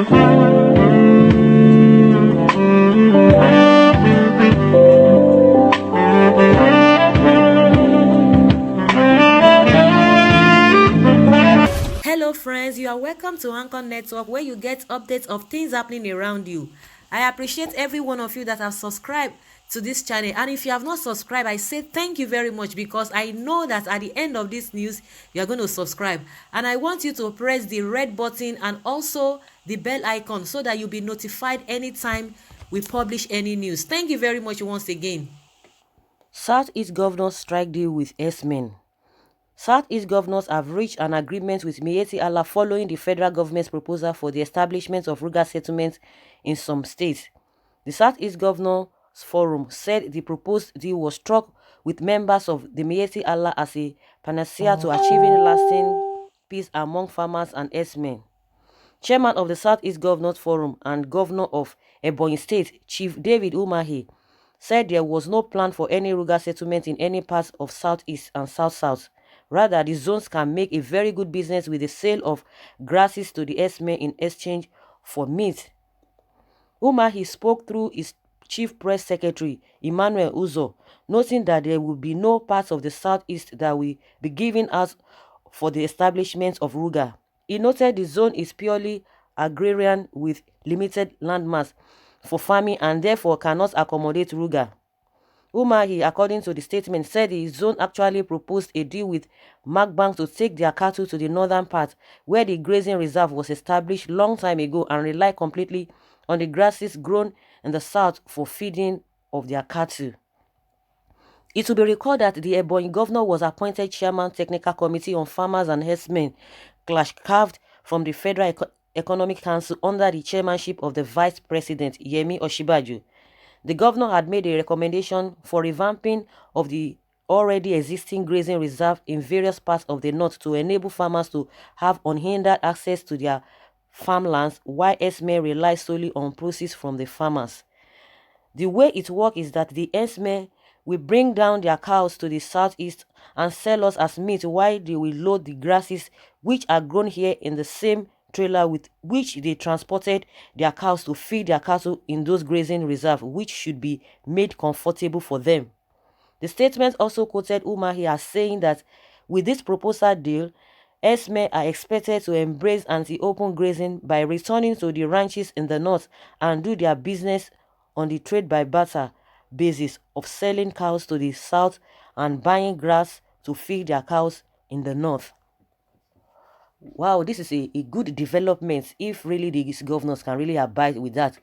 Hello, friends. You are welcome to Anchor Network, where you get updates of things happening around you. I appreciate every one of you that have subscribed to this channel. And if you have not subscribed, I say thank you very much, because I know that at the end of this news, you are going to subscribe. And I want you to press the red button and also the bell icon so that you'll be notified anytime we publish any news. Thank you very much once again. Southeast governors strike deal with S-men. Southeast governors have reached an agreement with Miyetti Allah following the federal government's proposal for the establishment of rural settlements in some states. The Southeast Governors Forum said the proposed deal was struck with members of the Miyetti Allah as a panacea to achieving lasting peace among farmers and herdsmen. Chairman of the Southeast Governors Forum and Governor of Ebonyi State, Chief David Umahi, said there was no plan for any rural settlement in any parts of Southeast and South-South. Rather, the zones can make a very good business with the sale of grasses to the herdsmen in exchange for meat. Umahi spoke through his chief press secretary, Emmanuel Uzo, noting that there will be no parts of the Southeast that will be given out for the establishment of Ruga. He noted the zone is purely agrarian with limited landmass for farming and therefore cannot accommodate Ruga. Umahi, according to the statement, said the zone actually proposed a deal with Macban to take their cattle to the northern part, where the grazing reserve was established long time ago, and rely completely on the grasses grown in the south for feeding of their cattle. It will be recalled that the Ebonyi governor was appointed chairman technical committee on farmers and herdsmen, clash carved from the Federal Economic Council under the chairmanship of the vice president Yemi Oshibaju. The governor had made a recommendation for revamping of the already existing grazing reserve in various parts of the north to enable farmers to have unhindered access to their farmlands, while herdsmen rely solely on proceeds from the farmers. The way it works is that the herdsmen will bring down their cows to the southeast and sell us as meat, while they will load the grasses which are grown here in the same trailer with which they transported their cows to feed their cattle in those grazing reserves, which should be made comfortable for them. The statement also quoted Umahi as saying that with this proposal deal, herdsmen are expected to embrace anti-open grazing by returning to the ranches in the north and do their business on the trade by barter basis of selling cows to the south and buying grass to feed their cows in the north. Wow, this is a good development if really these governors can really abide with that.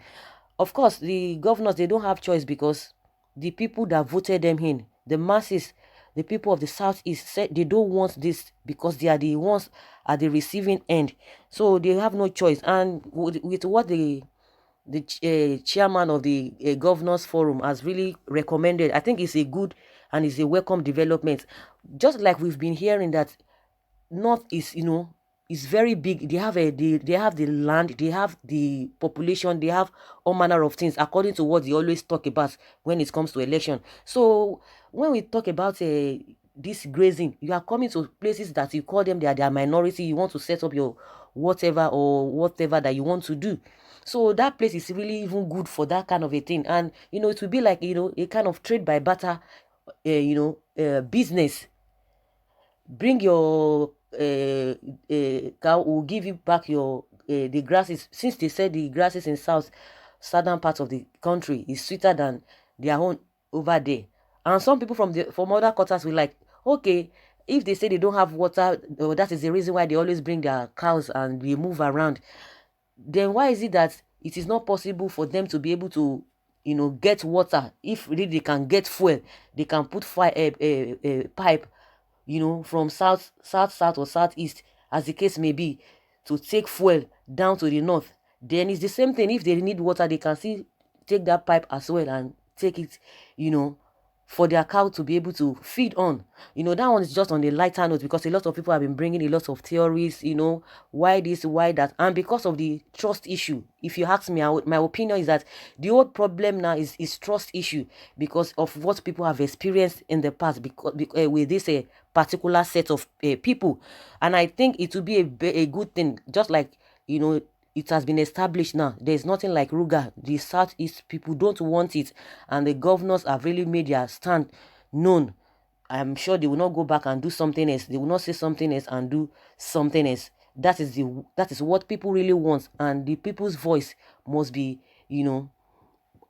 Of course, the governors, they don't have choice, because the people that voted them in, the masses, the people of the southeast, said they don't want this because they are the ones at the receiving end. So they have no choice. And with what the chairman of the governors forum has really recommended, I think it's a good and it's a welcome development. Just like we've been hearing that north is, is very big. They have they have the land, they have the population, they have all manner of things according to what they always talk about when it comes to election. So when we talk about this grazing, you are coming to places that you call them they are minority. You want to set up your whatever that you want to do. So that place is really even good for that kind of a thing. And it will be like a kind of trade by barter business. Bring your cow, will give you back your the grasses, since they said the grasses in southern part of the country is sweeter than their own over there. And some people from other quarters will like, okay, if they say they don't have water, that is the reason why they always bring their cows and they move around, then why is it that it is not possible for them to be able to get water? If really they can get fuel, they can put fire pipe from south or southeast, as the case may be, to take fuel down to the north. Then it's the same thing. If they need water, they can still take that pipe as well and take it, for their cow to be able to feed on. That one is just on the lighter note, because a lot of people have been bringing a lot of theories, why this, why that, and because of the trust issue. If you ask me, my opinion is that the old problem now is trust issue, because of what people have experienced in the past, because with this particular set of people. And I think it will be a good thing, just like it has been established now. There's nothing like Ruga. The Southeast people don't want it, and the governors have really made their stand known. I'm sure they will not go back and do something else. They will not say something else and do something else. That is what people really want, and the people's voice must be,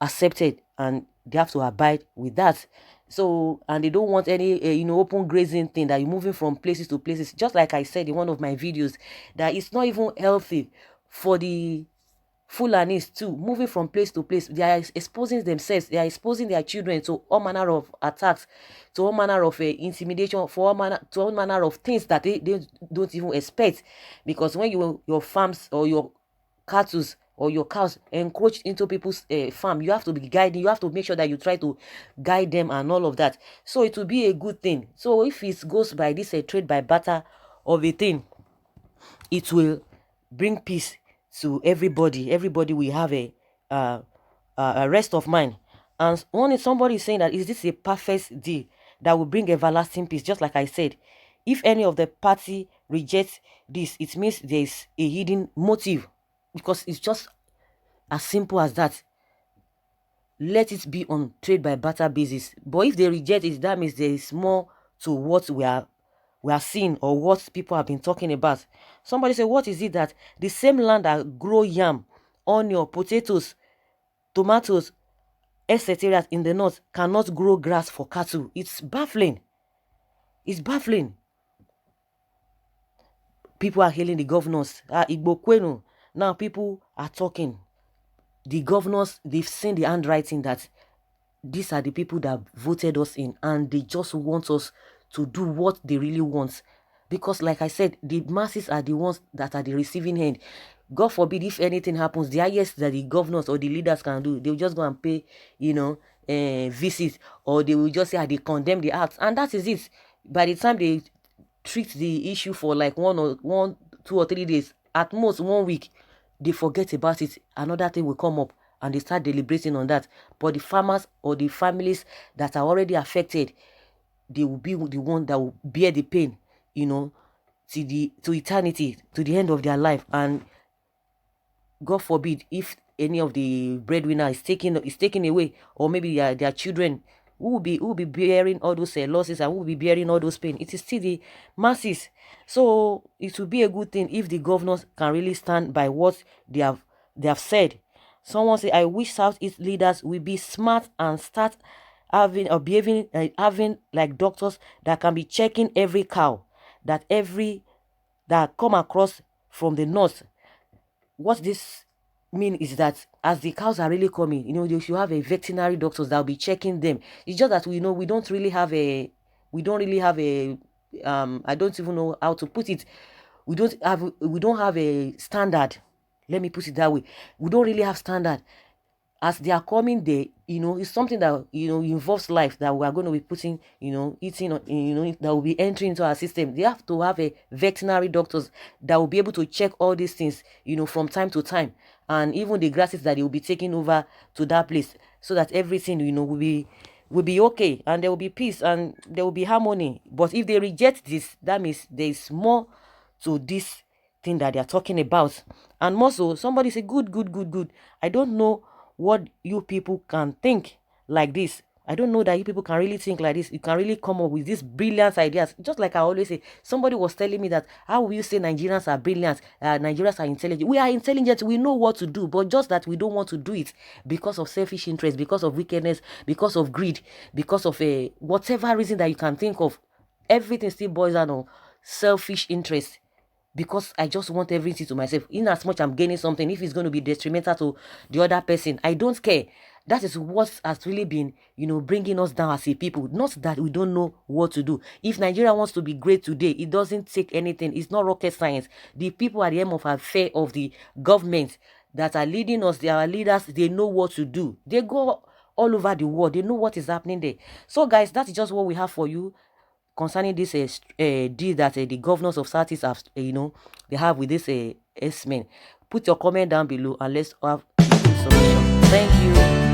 accepted, and they have to abide with that. So, and they don't want any open grazing thing, that you're moving from places to places. Just like I said in one of my videos, that it's not even healthy for the Fulanis too, moving from place to place. They are exposing themselves, they are exposing their children to all manner of attacks, to all manner of intimidation, to all manner of things that they don't even expect. Because when your farms or your cattle or your cows encroach into people's farm, you have to be guiding, you have to make sure that you try to guide them and all of that. So it will be a good thing. So if it goes by this trade by barter of a thing, it will bring peace to everybody. Everybody will have a rest of mind. And when somebody is saying that, is this a perfect deal that will bring everlasting peace? Just like I said, if any of the party rejects this, it means there is a hidden motive, because it's just as simple as that. Let it be on trade by barter basis. But if they reject it, that means there is more to what we are seeing, or what people have been talking about. Somebody say, what is it that the same land that grow yam, onion, potatoes, tomatoes, etc. in the north cannot grow grass for cattle? It's baffling. It's baffling. People are hailing the governors. Igbo Kwenu. Now people are talking. The governors, they've seen the handwriting that these are the people that voted us in, and they just want us to do what they really want. Because like I said, the masses are the ones that are the receiving end. God forbid, if anything happens, the highest that the governors or the leaders can do, they'll just go and pay, visit, or they will just say they condemn the act, and that is it. By the time they treat the issue for like 2 or 3 days, at most 1 week, they forget about it. Another thing will come up, and they start deliberating on that. But the farmers or the families that are already affected, they will be the one that will bear the pain, to eternity, to the end of their life. And God forbid, if any of the breadwinner is taken away, or maybe their children, who will be bearing all those losses, and who will be bearing all those pain? It is still the masses. So it will be a good thing if the governors can really stand by what they have said. Someone say, I wish Southeast leaders will be smart and start having or behaving having like doctors that can be checking every cow that come across from the north. What this mean is that as the cows are really coming, they should have a veterinary doctors that will be checking them. It's just that we don't really have a I don't even know how to put it. We don't have a standard. Let me put it that way. We don't really have standard. As they are coming there, it's something that involves life, that we are going to be putting, eating, that will be entering into our system. They have to have a veterinary doctors that will be able to check all these things, from time to time, and even the grasses that they will be taking over to that place, so that everything will be okay, and there will be peace, and there will be harmony. But if they reject this, that means there is more to this thing that they are talking about. And more so, somebody say, good. I don't know what you people can think like this. I don't know that you people can really think like this. You can really come up with these brilliant ideas. Just like I always say, somebody was telling me that, how will you say Nigerians are brilliant? Nigerians are intelligent. We are intelligent. We know what to do, but just that we don't want to do it because of selfish interest, because of wickedness, because of greed, because of whatever reason that you can think of. Everything still boils down on selfish interest. Because I just want everything to myself. In as much I'm gaining something, if it's going to be detrimental to the other person, I don't care. That is what has really been, bringing us down as a people. Not that we don't know what to do. If Nigeria wants to be great today, it doesn't take anything. It's not rocket science. The people at the end of affair of the government that are leading us, they are leaders, they know what to do. They go all over the world. They know what is happening there. So guys, that's just what we have for you concerning this deal that the governors of Southeast have, they have with this S-men. Put your comment down below, and let's have a solution. Thank you.